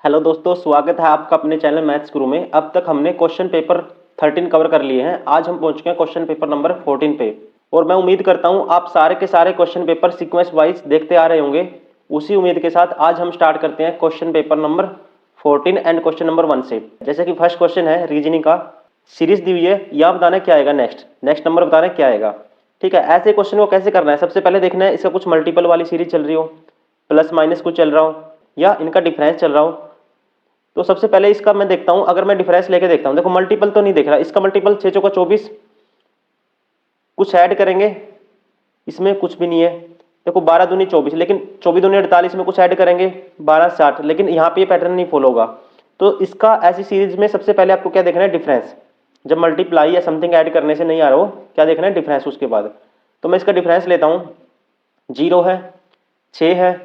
Hello दोस्तों, स्वागत है आपका अपने चैनल मैथ्स गुरु में। अब तक हमने क्वेश्चन पेपर 13 कवर कर लिए हैं। आज हम पहुंच गए क्वेश्चन पेपर नंबर 14 पे और मैं उम्मीद करता हूं आप सारे के सारे क्वेश्चन पेपर सीक्वेंस वाइज देखते आ रहे होंगे। उसी उम्मीद के साथ आज हम स्टार्ट करते हैं question paper number 14 and question number 1 से। जैसे कि फर्स्ट क्वेश्चन है रीजनिंग का, सीरीज दी हुई है, यह बताना क्या आएगा, नेक्स्ट नंबर बताना क्या आएगा। ठीक है, ऐसे क्वेश्चन को कैसे करना है, सबसे पहले देखना है इसका कुछ मल्टीपल वाली सीरीज चल रही हो, प्लस माइनस कुछ चल रहा हो या इनका डिफरेंस चल रहा हो। तो सबसे पहले इसका मैं देखता हूं, अगर मैं डिफरेंस लेके देखता हूं, देखो मल्टीपल तो नहीं देख रहा, इसका मल्टीपल 6 चौका 24, कुछ ऐड करेंगे इसमें कुछ भी नहीं है। देखो 12 दूनी 24, लेकिन 24 दूनी 48 में कुछ ऐड करेंगे 12 60, लेकिन यहाँ पे ये पैटर्न नहीं फॉलो होगा। तो इसका ऐसी सीरीज में सबसे पहले आपको क्या देखना है, डिफरेंस। जब मल्टीप्लाई या समथिंग ऐड करने से नहीं आ रहा हो, क्या देखना है, डिफरेंस। उसके बाद तो मैं इसका डिफरेंस लेता हूँ, 0 है, 6 है,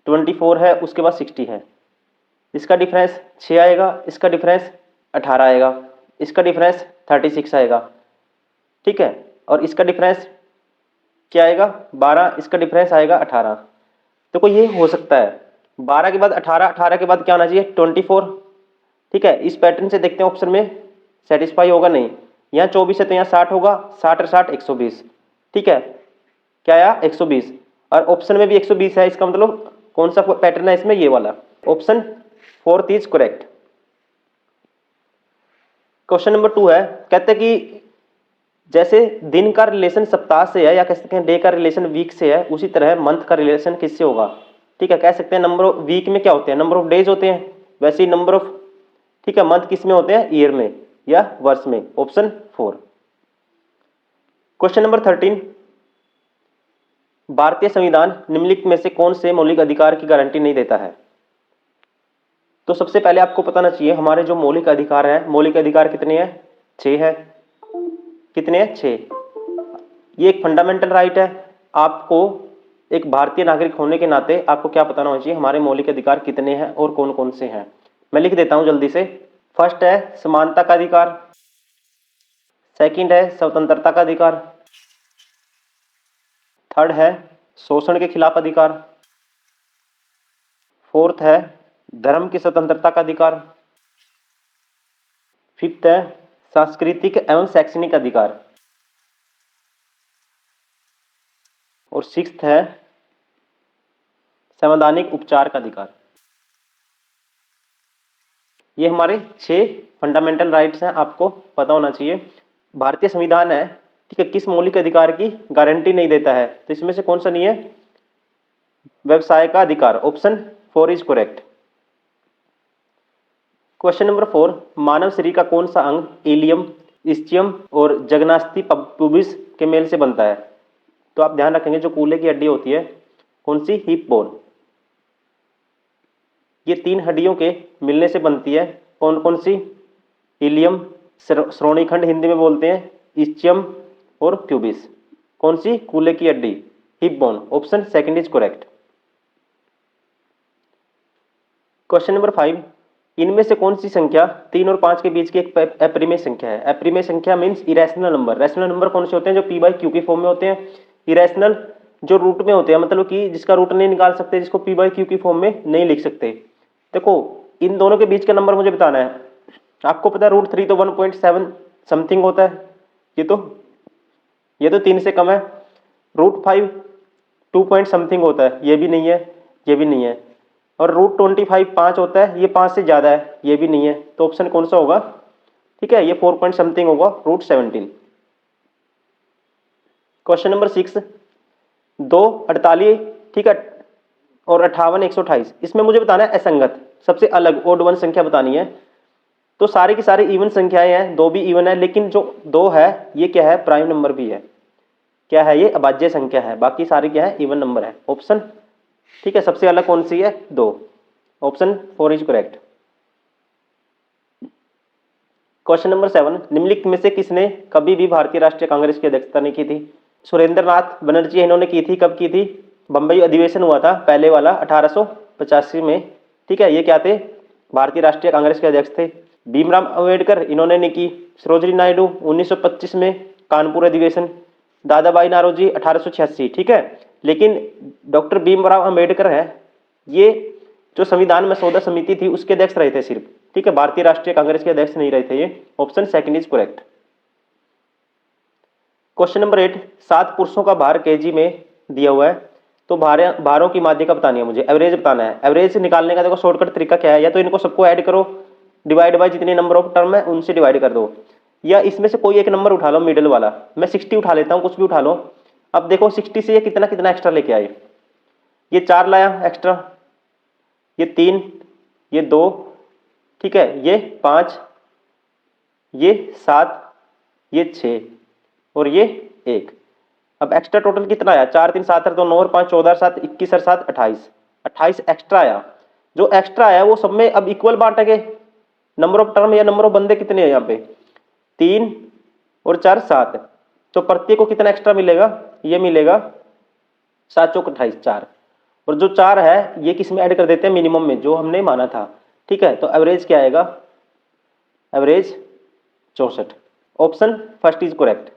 24 है, उसके बाद 60 है। इसका डिफरेंस 6 आएगा, इसका डिफरेंस 18 आएगा, इसका डिफरेंस 36 आएगा। ठीक है, और इसका डिफरेंस क्या आएगा, 12, इसका डिफरेंस आएगा 18। तो कोई ये हो सकता है 12 के बाद 18, 18 के बाद क्या आना चाहिए, 24। ठीक है, इस पैटर्न से देखते हैं ऑप्शन में सेटिस्फाई होगा नहीं। यहाँ 24 है तो यहाँ 60 होगा, 60 और 60 120। ठीक है, क्या आया 120, और ऑप्शन में भी 120 है। इसका मतलब कौन सा पैटर्न है इसमें, ये वाला, option 4 is correct. Question number 2 है, कहते हैं कि जैसे दिन का रिलेशन सप्ताह से है या कह सकते हैं डे का रिलेशन वीक से है, उसी तरह मंथ का रिलेशन किससे होगा। ठीक है, कह सकते हैं नंबर ऑफ वीक में क्या होते हैं, नंबर ऑफ डेज होते हैं, वैसे ही नंबर ऑफ, ठीक है, मंथ किस में होते हैं, ईयर में या वर्ष में, ऑप्शन 4। क्वेश्चन नंबर 13, भारतीय संविधान निम्नलिखित में से कौन से मौलिक अधिकार की गारंटी नहीं देता है। तो सबसे पहले आपको पता होना चाहिए हमारे जो मौलिक अधिकार हैं, मौलिक अधिकार कितने हैं, 6 है। कितने हैं, 6। ये एक फंडामेंटल राइट है। आपको एक भारतीय नागरिक होने के नाते आपको क्या पता होना चाहिए, हमारे मौलिक अधिकार कितने हैं और कौन कौन से हैं। मैं लिख देता हूं जल्दी से। फर्स्ट है समानता का अधिकार, सेकंड है स्वतंत्रता का अधिकार, थर्ड है शोषण के खिलाफ अधिकार, फोर्थ है धर्म की स्वतंत्रता का अधिकार, फिफ्थ है सांस्कृतिक एवं शैक्षणिक अधिकार, और सिक्स्थ है संवैधानिक उपचार का अधिकार। ये हमारे 6 फंडामेंटल राइट्स हैं, आपको पता होना चाहिए। भारतीय संविधान है, ठीक है, किस मौलिक अधिकार की गारंटी नहीं देता है, तो इसमें से कौन सा नहीं है, व्यवसाय का अधिकार, option 4 is correct. Question number 4, मानव शरीर का कौन सा अंग इलियम, इस्चियम और जगनास्थि पुबिस के मेल से बनता है। तो आप ध्यान रखेंगे जो कूल्हे की हड्डी होती है, कौन सी, हिप बोन, ये 3 हड्डियों के मिलने से बनती है। कौन कौन सी, इलियम, श्रोणि खंड हिंदी में बोलते हैं, इस्चियम और प्यूबिस। कौन सी, कूल्हे की हड्डी, hip bone, option second is correct. Question number 5, इनमें से कौन सी संख्या 3 और 5 के बीच की एक अप्रिमेय संख्या है। अप्रिमेय संख्या means irrational number. Rational number कौन से होते हैं, जो p बाई क्यू की फॉर्म में होते हैं। इरेशनल जो रूट में होते हैं, मतलब कि जिसका रूट नहीं निकाल सकते, जिसको p बाई क्यू की फॉर्म में नहीं लिख सकते। देखो इन दोनों के बीच का नंबर मुझे बताना है। आपको पता है √3 तो 1.7 समथिंग होता है, ये तो 3 से कम है। √5 2 पॉइंट समथिंग होता है, ये भी नहीं है, ये भी नहीं है। और √25 5 होता है, ये 5 से ज्यादा है, ये भी नहीं है। तो ऑप्शन कौन सा होगा, ठीक है, ये 4 पॉइंट समथिंग होगा, √17। क्वेश्चन नंबर 6, 2 48, ठीक है, और 58 128, इसमें मुझे बताना है असंगत, सबसे अलग ओड वन संख्या बतानी है। तो सारी की सारी इवन संख्याएं हैं, 2 भी इवन है, लेकिन जो 2 है ये क्या है, प्राइम नंबर भी है। क्या है, ये अभाज्य संख्या है, बाकी सारी क्या है, इवन नंबर है, ऑप्शन, ठीक है, सबसे अलग कौन सी है, 2, option 4 is correct. Question number 7, निम्नलिखित में से किसने कभी भी भारतीय राष्ट्रीय कांग्रेस की अध्यक्षता नहीं की थी। सुरेंद्र नाथ बनर्जी इन्होंने की थी, कब की थी, बंबई अधिवेशन हुआ था पहले वाला 1885 में। ठीक है, ये क्या थे, भारतीय राष्ट्रीय कांग्रेस के अध्यक्ष थे। भीमराव अंबेडकर इन्होंने नहीं की। सरोजिनी नायडू 1925 में कानपुर अधिवेशन। दादा भाई नारोजी 1886, ठीक है। लेकिन डॉक्टर भीमराव अंबेडकर है, ये जो संविधान मसौदा समिति थी उसके अध्यक्ष रहे थे सिर्फ, ठीक है, भारतीय राष्ट्रीय कांग्रेस के अध्यक्ष नहीं रहे थे ये। Option second is correct. Question number 8, 7 पुरुषों का भार केजी में दिया हुआ है, तो भारों की माध्यिका बतानी है मुझे, एवरेज बताना है। एवरेज निकालने का देखो शॉर्टकट तरीका क्या है, या तो इनको सबको ऐड करो, डिवाइड बाय जितने नंबर ऑफ टर्म है उनसे डिवाइड कर दो, या इसमें से कोई एक नंबर उठा लो मिडिल वाला। मैं 60 उठा लेता हूँ, कुछ भी उठा लो। अब देखो 60 से ये कितना कितना एक्स्ट्रा लेके आए, ये 4 लाया एक्स्ट्रा, ये 3, ये 2, ठीक है, ये 5, ये 7, ये 6 और ये 1। अब एक्स्ट्रा टोटल कितना आया, 4 3 7 2 9 और 5 14 7 21 और 7 28, 28 एक्स्ट्रा आया। जो एक्स्ट्रा आया वो सब में अब इक्वल बांटेंगे, नंबर ऑफ टर्म या नंबर ऑफ बंदे कितने हैं यहाँ पे, 3 और 4 7, तो प्रत्येक को कितना एक्स्ट्रा मिलेगा, ये मिलेगा 7 चौक 28 4, और जो 4 है ये किस में ऐड कर देते हैं, मिनिमम में जो हमने माना था, ठीक है। तो एवरेज क्या आएगा, average 64। Option first is correct.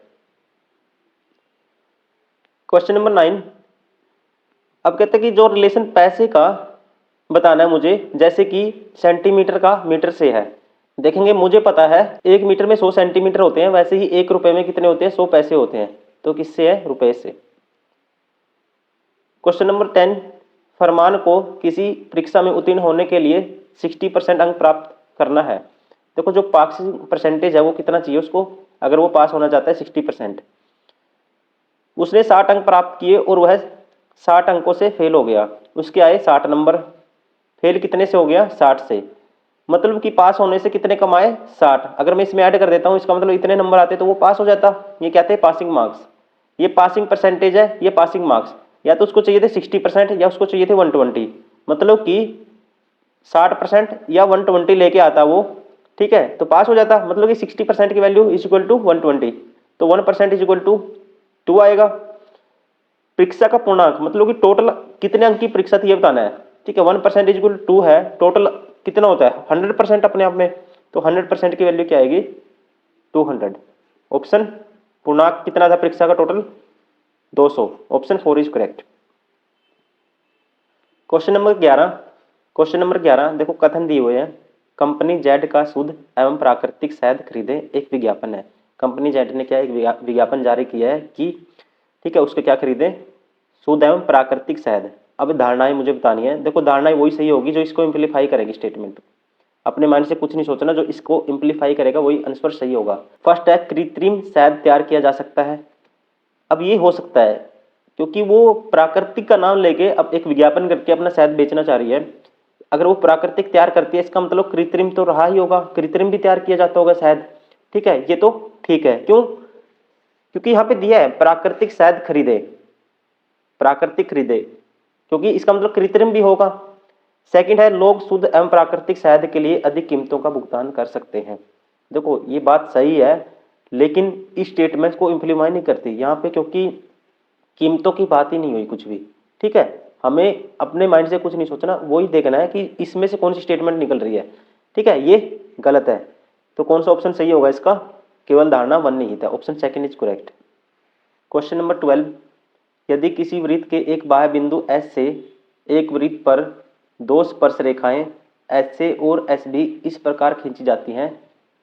Question number 9, अब कहते हैं कि जो रिलेशन पैसे का बताना है मुझे, जैसे कि सेंटीमीटर का मीटर से है। देखेंगे मुझे पता है 1 मीटर में 100 सेंटीमीटर होते हैं, वैसे ही 1 रुपए में कितने होते हैं, 100 पैसे होते हैं, तो किससे है, रुपए से। क्वेश्चन नंबर 10, फरमान को किसी परीक्षा में उत्तीर्ण होने के लिए 60% अंक प्राप्त करना है। देखो जो पासिंग परसेंटेज है वो कितना चाहिए उसको, अगर वो पास होना चाहता है 60%। उसने 60 अंक प्राप्त किए और वह 60 अंकों से फेल हो गया, उसके आए 60 नंबर, फेल कितने से हो गया, 60 से, मतलब कि पास होने से कितने कम आए, 60। अगर मैं इसमें ऐड कर देता हूँ, इसका मतलब इतने नंबर आते तो वो पास हो जाता। ये कहते हैं पासिंग मार्क्स, ये पासिंग परसेंटेज है, ये पासिंग मार्क्स। या तो उसको चाहिए थे 60% या उसको चाहिए थे 120, मतलब कि 60% या 120 लेके आता वो, ठीक है, तो पास हो जाता। मतलब कि 60% की वैल्यू इज इक्वल टू 120, तो 1% इज इक्वल टू 2 आएगा। परीक्षा का पूर्णांक मतलब कि टोटल कितने अंक की परीक्षा थी ये बताना है, ठीक है। 1% इज इक्वल टू 2 है, टोटल कितना होता है 100% अपने आप में, तो 100% की वैल्यू क्या आएगी, 200। ऑप्शन पूर्णांक कितना था परीक्षा का total, 200। Option 4 is correct. Question number 11, question number 11 देखो कथन दिए हुए हैं, कंपनी जेड का शुद्ध एवं प्राकृतिक शहद खरीदे, एक विज्ञापन है। कंपनी जेड ने क्या एक विज्ञापन जारी किया है कि, ठीक है, उसके क्या खरीदे, शुद्ध एवं प्राकृतिक शहद। अब धारणाएं मुझे बतानी है। देखो धारणाएं वही सही होगी जो इसको इम्प्लीफाई करेगी स्टेटमेंट, अपने माइंड से कुछ नहीं सोचना, जो इसको इम्प्लीफाई करेगा वही आंसर सही होगा। फर्स्ट है कृत्रिम शहद तैयार किया जा सकता है। अब ये हो सकता है क्योंकि वो प्राकृतिक का नाम लेके अब एक विज्ञापन करके अपना शहद बेचना चाह रही है। अगर वो प्राकृतिक तैयार करती है इसका मतलब कृत्रिम तो रहा ही होगा, कृत्रिम भी तैयार किया जाता होगा शायद, ठीक है, ये तो ठीक है। क्यों, क्योंकि यहाँ पे दिया है प्राकृतिक शहद खरीदे, प्राकृतिक खरीदे, क्योंकि इसका मतलब कृत्रिम भी होगा। सेकंड है लोग शुद्ध एवं प्राकृतिक शहद के लिए अधिक कीमतों का भुगतान कर सकते हैं। देखो ये बात सही है, लेकिन इस स्टेटमेंट को इम्प्लीमेंट नहीं करती यहाँ पे, क्योंकि कीमतों की बात ही नहीं हुई कुछ भी, ठीक है। हमें अपने माइंड से कुछ नहीं सोचना, वही देखना है कि इसमें से कौन सी स्टेटमेंट निकल रही है, ठीक है। ये गलत है, तो कौन सा ऑप्शन सही होगा इसका, केवल धारणा 1 नहीं था। Option second is correct. Question number 12, यदि किसी वृत्त के एक बाह्य बिंदु एस से एक वृत्त पर 2 स्पर्श रेखाएं एस से और एस डी इस प्रकार खींची जाती हैं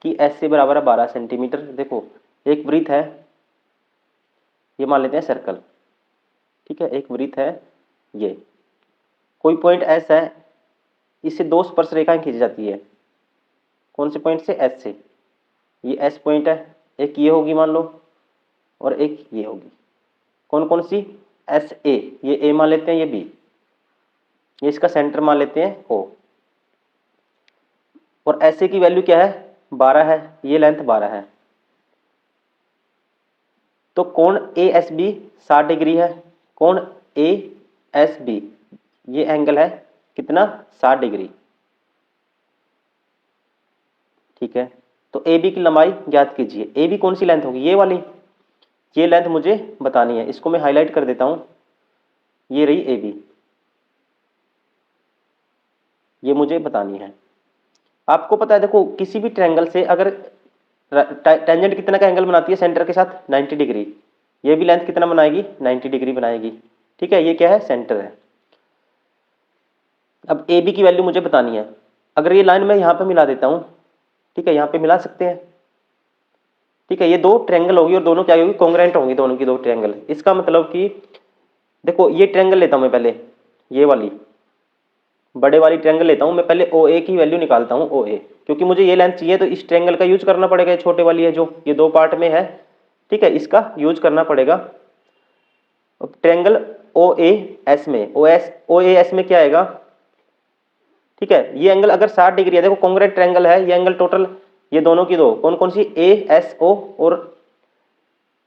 कि एस से बराबर है 12 सेंटीमीटर। देखो एक वृत्त है, ये मान लेते हैं सर्कल, ठीक है, एक वृत्त है, ये कोई पॉइंट एस है, इससे 2 स्पर्श रेखाएं खींची जाती है। कौन से पॉइंट से, एस से। ये एस पॉइंट है, एक ये होगी मान लो और एक ये होगी। कौन कौन सी, एस ए, ये ए मान लेते हैं, ये बी, ये इसका सेंटर मान लेते हैं ओ। और एस ए की वैल्यू क्या है, 12 है, ये लेंथ 12 है। तो कोण ए एस बी 60 डिग्री है। कोण ए एस बी ये एंगल है कितना, 60 डिग्री, ठीक है। तो ए बी की लंबाई ज्ञात कीजिए। ए बी कौन सी लेंथ होगी, ये वाली, ये लेंथ मुझे बतानी है। इसको मैं हाईलाइट कर देता हूं, ये रही ए बी, ये मुझे बतानी है। आपको पता है देखो किसी भी ट्रायंगल से अगर टेंजेंट कितना का एंगल बनाती है सेंटर के साथ, 90 डिग्री, ये भी लेंथ कितना बनाएगी, 90 डिग्री बनाएगी, ठीक है। ये क्या है, सेंटर है। अब ए बी की वैल्यू मुझे बतानी है। अगर ये लाइन मैं यहाँ पे मिला देता हूँ, ठीक है, यहाँ पे मिला सकते हैं, ठीक है, ये दो ट्रायंगल होगी और दोनों क्या होगी, कॉन्ग्रुएंट होंगी दोनों की दो ट्रायंगल। इसका मतलब कि देखो ये ट्रायंगल लेता हूँ मैं पहले, ये वाली बड़े वाली ट्रायंगल लेता हूँ मैं पहले, ओ ए की वैल्यू निकालता हूँ, ओ ए, क्योंकि मुझे ये लेंथ चाहिए तो इस ट्रायंगल का यूज करना पड़ेगा, छोटे वाली है जो ये दो पार्ट में है, ठीक है, इसका यूज करना पड़ेगा। ट्रायंगल ओ ए एस में, ओ ए एस में क्या आएगा, ठीक है, ये एंगल अगर 60 डिग्री है, देखो कॉन्ग्रुएंट ट्रायंगल है ये एंगल टोटल, ये दोनों की दो कौन कौन सी, ए एस ओ और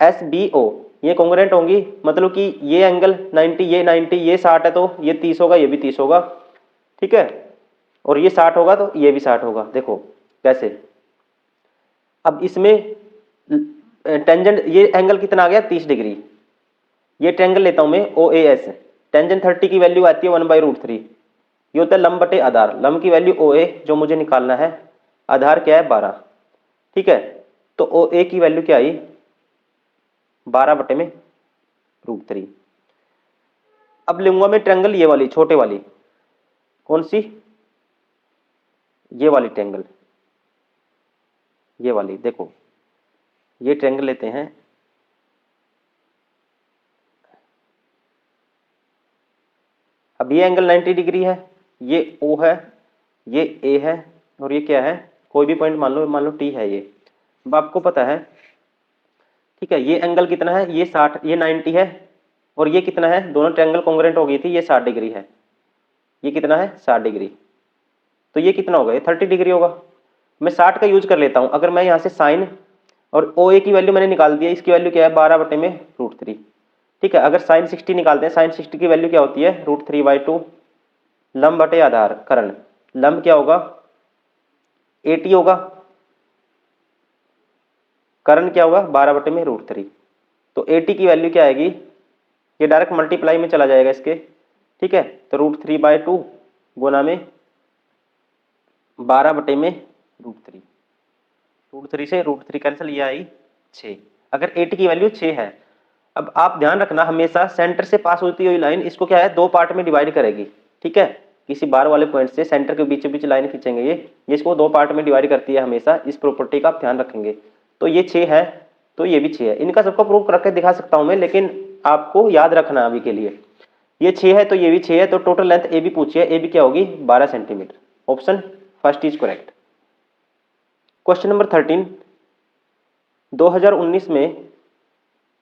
एस बी ओ, ये कॉन्ग्रुएंट होंगी, मतलब कि ये एंगल 90, ये 90, ये 60 है तो ये 30 होगा, ये भी 30 होगा, ठीक है, और ये 60 होगा तो ये भी 60 होगा। देखो कैसे, अब इसमें टेंजेंट, ये एंगल कितना आ गया 30 डिग्री, ये ट्रायंगल लेता हूं मैं ओ ए एस, टेंजेंट 30 की वैल्यू आती है 1/√3, ये होता है लंब बटे आधार, लंब की वैल्यू ओ ए जो मुझे निकालना है, आधार क्या है 12, ठीक है, तो ओ ए की वैल्यू क्या आई 12/√3। अब लूंगा मैं ट्रायंगल ये वाली छोटे वाली, कौन सी, ये वाली ट्रायंगल, ये वाली, देखो ये ट्रायंगल लेते हैं, अब ये एंगल 90 डिग्री है, ये O है, ये A है, और ये क्या है, कोई भी पॉइंट मान लो T है ये, अब आपको पता है, ठीक है, ये एंगल कितना है, ये 60, ये 90 है, और ये कितना है, दोनों ट्रायंगल कॉन्ग्रुएंट हो गई थी, ये 60 डिग्री है, ये कितना है 60 डिग्री, तो ये कितना होगा, ये 30 डिग्री होगा। मैं 60 का यूज कर लेता हूँ, अगर मैं यहाँ से साइन, और ओ ए की वैल्यू मैंने निकाल दी है, इसकी वैल्यू क्या है 12/√3, ठीक है, अगर साइन 60 निकालते हैं, साइन 60 की वैल्यू क्या होती है √3/2, लंब बटे आधार कर्ण, लंब क्या होगा 80 होगा, कर्ण क्या होगा 12/√3, तो 80 की वैल्यू क्या आएगी, ये डायरेक्ट मल्टीप्लाई में चला जाएगा इसके, ठीक है, तो √3/2 गुना में 12/√3, √3 से √3 कैंसिल, ये आई 6, अगर 80 की वैल्यू 6 है। अब आप ध्यान रखना हमेशा सेंटर से पास होती हुई लाइन इसको क्या है दो पार्ट में डिवाइड करेगी, ठीक है, किसी बार वाले पॉइंट से सेंटर के बीच बीच लाइन खींचेंगे, ये इसको दो पार्ट में डिवाइड करती है हमेशा, इस प्रॉपर्टी का आप ध्यान रखेंगे। तो ये 6 है तो ये भी 6 है, इनका सबका प्रूफ करके दिखा सकता हूं मैं, लेकिन आपको याद रखना अभी के लिए, ये 6 है तो ये भी 6 है, तो टोटल लेंथ ए बी पूछी है, ए बी क्या होगी 12 centimetre, option first is correct. Question number 13, 2019 में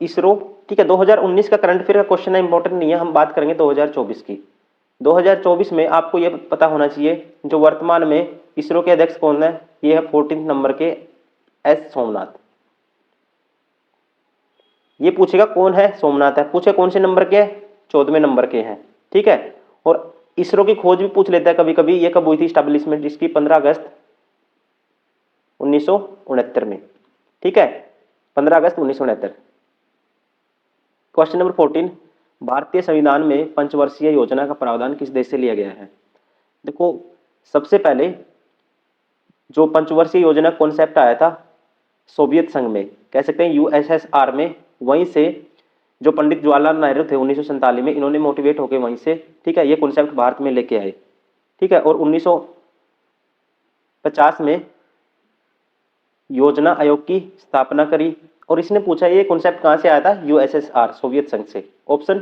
इसरो, ठीक है, 2019 का करंट अफेयर का क्वेश्चन है, इंपॉर्टेंट नहीं है, हम बात करेंगे 2024 की। 2024 में आपको यह पता होना चाहिए जो वर्तमान में इसरो के अध्यक्ष कौन है, ये है 14 नंबर के एस सोमनाथ। ये पूछेगा कौन है सोमनाथ है, पूछे कौन से नंबर के, 14वें नंबर के हैं, ठीक है, और इसरो की खोज भी पूछ लेता है कभी कभी, ये कब हुई थी स्टैब्लिशमेंट इसकी 15 अगस्त 1969 में, ठीक है, 15 अगस्त 1969। क्वेश्चन नंबर 14, भारतीय संविधान में पंचवर्षीय योजना का प्रावधान किस देश से लिया गया है। देखो सबसे पहले जो पंचवर्षीय योजना कॉन्सेप्ट आया था सोवियत संघ में, कह सकते हैं यूएसएसआर में, वहीं से जो पंडित जवाहरलाल नेहरू थे 1947 में, इन्होंने मोटिवेट होकर वहीं से, ठीक है, ये कॉन्सेप्ट भारत में लेके आए, ठीक है, और 1950 में योजना आयोग की स्थापना करी, और इसने पूछा ये कॉन्सेप्ट कहां से आया था, यूएसएसआर सोवियत संघ से, option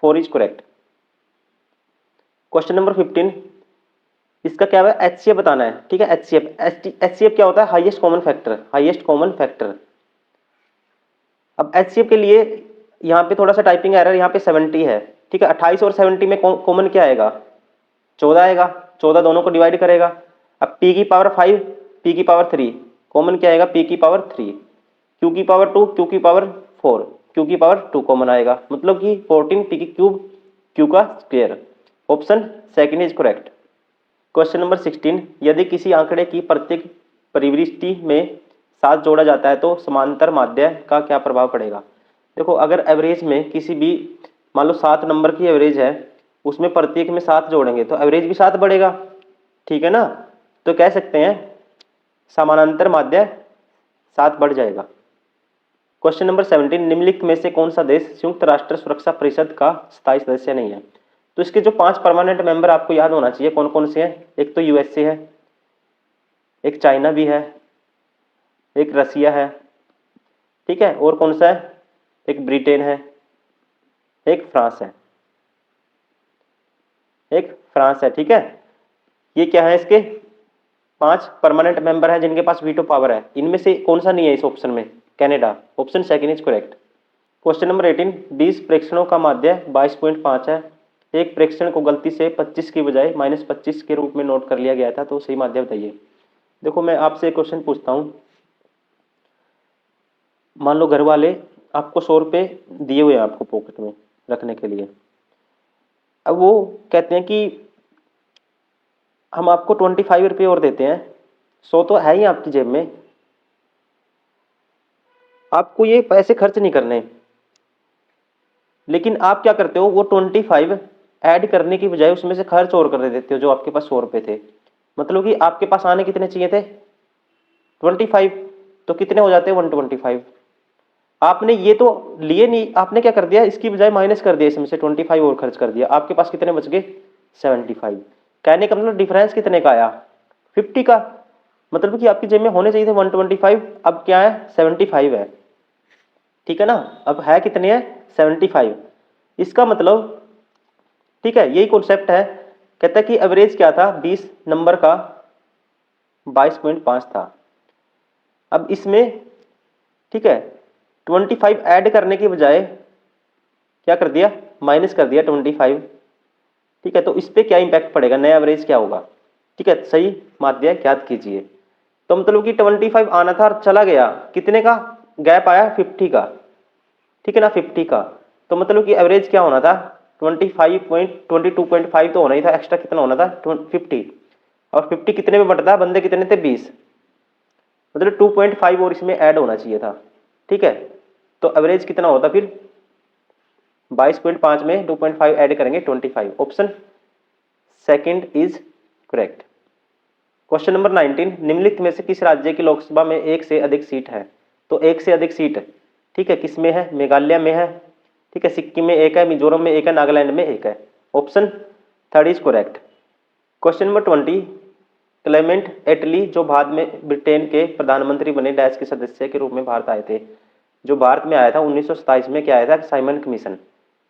4 is correct. Question number 15, इसका क्या है एचसीएफ बताना है, ठीक है, एचसीएफ क्या होता है, highest common factor, highest common factor. अब एचसीएफ के लिए यहाँ पे थोड़ा सा टाइपिंग एरर, यहाँ पे 70 है, ठीक है, 28 और 70 में कॉमन क्या आएगा 14 आएगा, 14 दोनों को डिवाइड करेगा। अब p की पावर 5, p की पावर 3, कॉमन क्या आएगा p की पावर 3, q की पावर 2, q की पावर 4, q की पावर 2 कॉमन आएगा, मतलब कि 14 p की क्यूब q का square, option second is correct. Question number 16, यदि किसी आंकड़े की प्रत्येक परिवृष्टि में 7 जोड़ा जाता है तो समांतर माध्य का क्या प्रभाव पड़ेगा। देखो अगर एवरेज में किसी भी मान लो 7 नंबर की एवरेज है, उसमें प्रत्येक में 7 जोड़ेंगे तो एवरेज भी 7 बढ़ेगा, ठीक है ना, तो कह सकते हैं समानांतर माध्य 7 बढ़ जाएगा। क्वेश्चन नंबर 17, निम्नलिखित में से कौन सा देश संयुक्त राष्ट्र सुरक्षा परिषद का स्थायी सदस्य नहीं है। तो इसके जो 5 परमानेंट मेंबर आपको याद होना चाहिए कौन कौन से हैं। एक तो यूएसए है, एक चाइना भी है, एक रसिया है, ठीक है, और कौन सा है, एक ब्रिटेन है, एक फ्रांस है, एक फ्रांस है, ठीक है। ये क्या है, इसके 5 परमानेंट मेंबर हैं जिनके पास वीटो पावर है। इनमें से कौन सा नहीं है इस ऑप्शन में, Canada. Option second is correct. Question number 18, 20 प्रेक्षणों का माध्य 22.5 है। एक प्रेक्षण को गलती से 25 की बजाय -25 के रूप में नोट कर लिया गया था, तो सही माध्य बताइए। देखो मैं आपसे एक क्वेश्चन पूछता हूँ, मान लो घर वाले आपको 100 रुपये दिए हुए हैं आपको पॉकेट में रखने के लिए। अब वो कहते हैं कि हम आपको 25 रुपये और देते हैं, 100 तो है ही आपकी जेब में, आपको ये पैसे खर्च नहीं करने, लेकिन आप क्या करते हो, वो 25 ऐड करने की बजाय उसमें से खर्च और कर देते हो जो आपके पास 100 रुपये थे। मतलब कि आपके पास आने कितने चाहिए थे, 25, तो कितने हो जाते हैं 125। आपने ये तो लिए नहीं, आपने क्या कर दिया, इसकी बजाय माइनस कर दिया, इसमें से 25 और खर्च कर दिया, आपके पास कितने बच गए 75। कहने का मतलब डिफरेंस कितने का आया, 50 का। मतलब कि आपकी जेब में होने चाहिए थे 125, अब क्या है 75 है, ठीक है ना। अब है कितने हैं 75। इसका मतलब, ठीक है, यही कॉन्सेप्ट है। कहता है कि एवरेज क्या था 20 नंबर का 22.5 था। अब इसमें, ठीक है, 25 ऐड करने के बजाय क्या कर दिया, माइनस कर दिया 25, ठीक है। तो इस पे क्या इंपैक्ट पड़ेगा, नया एवरेज क्या होगा, ठीक है, सही माध्य याद कीजिए। तो मतलब कि 25 आना था और चला गया, कितने का गैप आया 50 का, ठीक है ना, 50 का। तो मतलब कि एवरेज क्या होना था 22.5 तो होना ही था, एक्स्ट्रा कितना होना था 50, और 50 कितने में बंटता है, बंदे कितने थे 20, मतलब 2.5 और इसमें ऐड होना चाहिए था, ठीक है। तो एवरेज कितना होता फिर 22.5 में 2.5 ऐड करेंगे 25। Option second is correct. Question number 19, निम्नलिखित में से किस राज्य की लोकसभा में एक से अधिक सीट है। तो एक से अधिक सीट, ठीक है, किस में है, मेघालय में है, ठीक है, सिक्किम में एक है, मिजोरम में एक है, नागालैंड में एक है। Option third is correct. Question number 20, Clement Attlee जो बाद में ब्रिटेन के प्रधानमंत्री बने डैश के सदस्य के रूप में भारत आए थे। जो भारत में आया था 1927 में, क्या आया था, साइमन कमीशन,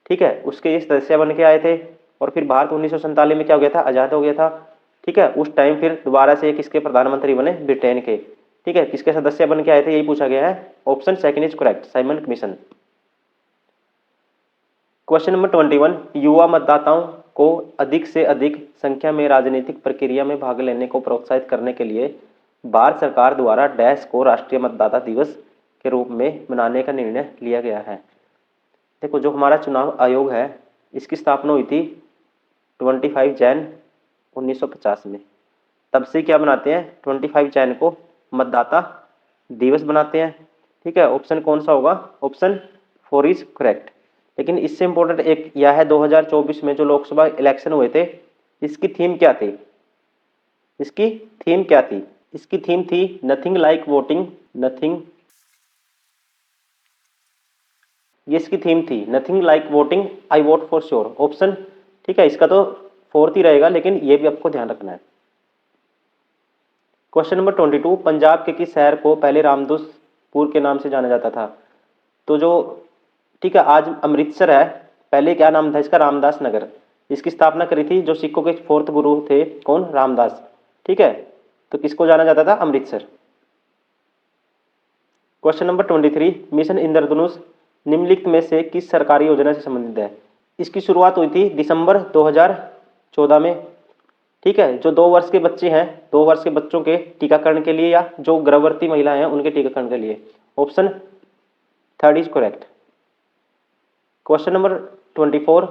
ठीक है, उसके ये सदस्य बन के आए थे। और फिर भारत 1947 में क्या हो गया था, आजाद हो गया था, ठीक है। उस टाइम फिर दोबारा से किसके प्रधानमंत्री बने, ब्रिटेन के, ठीक है, किसके सदस्य बन के आए थे, यही पूछा गया है। Option second is correct, Simon commission. Question number 21, युवा मतदाताओं को अधिक से अधिक संख्या में राजनीतिक प्रक्रिया में भाग लेने को प्रोत्साहित करने के लिए भारत सरकार द्वारा डैश को राष्ट्रीय मतदाता दिवस के रूप में मनाने का निर्णय लिया गया है। देखो जो हमारा चुनाव आयोग है, इसकी स्थापना हुई थी 25 जैन 1950 में। तब से क्या बनाते हैं, 25 जैन को मतदाता दिवस बनाते हैं, ठीक है। ऑप्शन कौन सा होगा, ऑप्शन 4 इज करेक्ट। लेकिन इससे इंपॉर्टेंट एक यह है, 2024 में जो लोकसभा इलेक्शन हुए थे, इसकी थीम क्या थी, इसकी थीम क्या थी, इसकी थीम थी नथिंग लाइक वोटिंग, नथिंग, ये इसकी थीम थी nothing like voting, I vote for sure. Option, ठीक है, इसका तो फोर्थ ही रहेगा, लेकिन ये भी आपको ध्यान रखना है। क्वेश्चन नंबर 22, पंजाब के किस शहर को पहले रामदासपुर के नाम से जाना जाता था। तो जो, ठीक है, आज अमृतसर है, पहले क्या नाम था इसका, रामदास नगर। इसकी स्थापना करी थी जो सिखों के 4th गुरु थे, कौन, रामदास, ठीक है। तो किसको जाना जाता था, अमृतसर। क्वेश्चन नंबर 23, मिशन इंद्रधनुष निम्नलिखित में से किस सरकारी योजना से संबंधित है। इसकी शुरुआत हुई थी दिसंबर 2014 में, ठीक है। जो 2 वर्ष के बच्चे हैं, 2 वर्ष के बच्चों के टीकाकरण के लिए, या जो गर्भवती महिलाएं हैं उनके टीकाकरण के लिए। Option third is correct. Question number 24,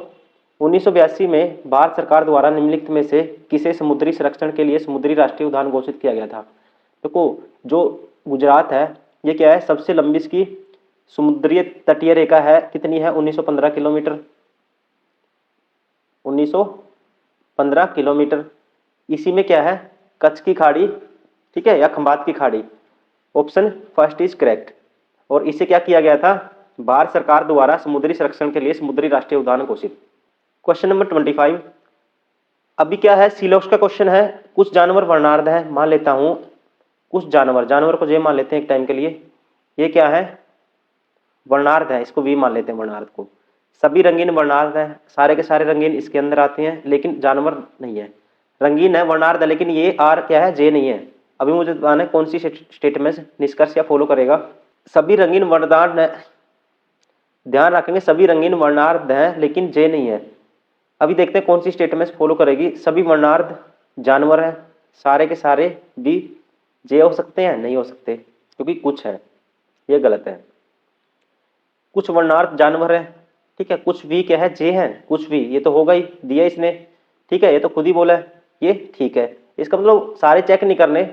1982 में भारत सरकार द्वारा निम्नलिखित में से किसे समुद्री संरक्षण के लिए समुद्री राष्ट्रीय उद्यान घोषित किया गया था। देखो जो गुजरात है, ये क्या है, सबसे लंबी इसकी समुद्रीय तटीय रेखा है, कितनी है, 1915 किलोमीटर, 1915 किलोमीटर। इसी में क्या है, कच्छ की खाड़ी, ठीक है, या खंबात की खाड़ी। Option first is correct. और इसे क्या किया गया था, भारत सरकार द्वारा समुद्री संरक्षण के लिए समुद्री राष्ट्रीय उद्यान घोषित। Question number 25। अभी क्या है, सिलोक्स का क्वेश्चन है। कुछ जानवर वर्णार्ध है, मान लेता हूं कुछ जानवर को जे मान लेते हैं एक टाइम के लिए। ये क्या है, वर्णार्ध है, इसको वी मान लेते हैं वर्णार्ध को। सभी रंगीन वर्णार्ध है, सारे के सारे रंगीन इसके अंदर आते हैं, लेकिन जानवर नहीं है। रंगीन है, वर्णार्ध है, लेकिन ये आर क्या है, जे नहीं है। अभी मुझे बताना है कौन सी स्टेटमेंट निष्कर्ष या फॉलो करेगा। सभी रंगीन वर्णार्ध है, ध्यान रखेंगे सभी रंगीन वर्णार्ध है लेकिन जे नहीं है। अभी देखते हैं कौन सी स्टेटमेंट फॉलो करेगी। सभी वर्णार्ध जानवर है, सारे के सारे भी जे हो सकते हैं, नहीं हो सकते क्योंकि कुछ है, ये गलत है। कुछ वर्णार्थ जानवर है, ठीक है, कुछ भी क्या है, जे है, कुछ भी, ये तो होगा ही, दिया इसने, ठीक है, ये तो खुद ही बोला है, ये ठीक है। इसका मतलब सारे चेक नहीं करने,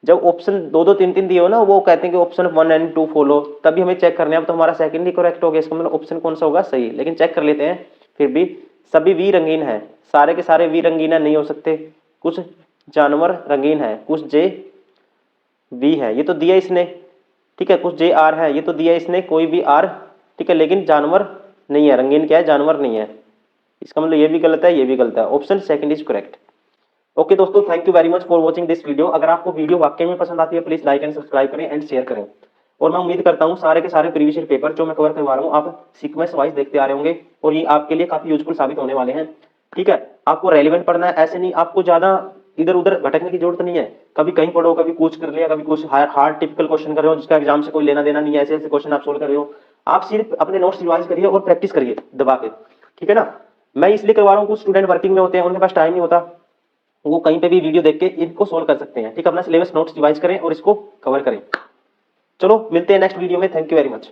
जब ऑप्शन 2 2 3 3 दिए हो ना, वो कहते हैं कि ऑप्शन 1 एंड 2 फॉलो, तभी हमें चेक करने हैं। अब तो हमारा सेकंड ही करेक्ट हो गया, इसका मतलब ऑप्शन कौन सा होगा, सही। लेकिन चेक कर लेते हैं फिर भी। सभी वी रंगीन है, सारे के सारे वी रंगीन है, नहीं हो सकते। कुछ जानवर रंगीन है, कुछ जे वी है, ये तो दिया इसने, ठीक है। कुछ जे आर है, ये तो दिया इसने, कोई भी आर, ठीक है, लेकिन जानवर नहीं है, रंगीन क्या है, जानवर नहीं है। इसका मतलब ये भी गलत है, ये भी गलत है। Option second is correct. Okay दोस्तों, thank you very much for watching this video. अगर आपको वीडियो वाकई में पसंद आती है, प्लीज लाइक एंड सब्सक्राइब करें एंड शेयर करें। और मैं उम्मीद करता हूँ सारे के सारे प्रीवियस ईयर पेपर जो मैं कवर करवा रहा हूँ आप सीक्वेंस वाइज देखते आ रहे होंगे, और ये आपके लिए काफी यूजफुल साबित होने वाले हैं, ठीक है। आपको रेलिवेंट पढ़ना है, ऐसे नहीं आपको ज्यादा इधर उधर भटकने की जरूरत नहीं है। कभी कहीं पढ़ो, कभी कुछ कर लिया, कभी कुछ हार्ड टिपिकल क्वेश्चन कर रहे हो जिसका एग्जाम से कोई लेना देना नहीं है, ऐसे ऐसे क्वेश्चन आप सोल्व कर रहे हो। आप सिर्फ अपने नोट्स रिवाइज करिए और प्रैक्टिस करिए दबा के, ठीक है ना। मैं इसलिए करवा रहा हूँ, कुछ स्टूडेंट वर्किंग में होते हैं, उनके पास टाइम नहीं होता, वो कहीं पे भी वीडियो देख के इनको सोल्व कर सकते हैं, ठीक है। अपना सिलेबस नोट्स रिवाइज करें और इसको कवर करें। चलो मिलते हैं नेक्स्ट वीडियो में, थैंक यू वेरी मच।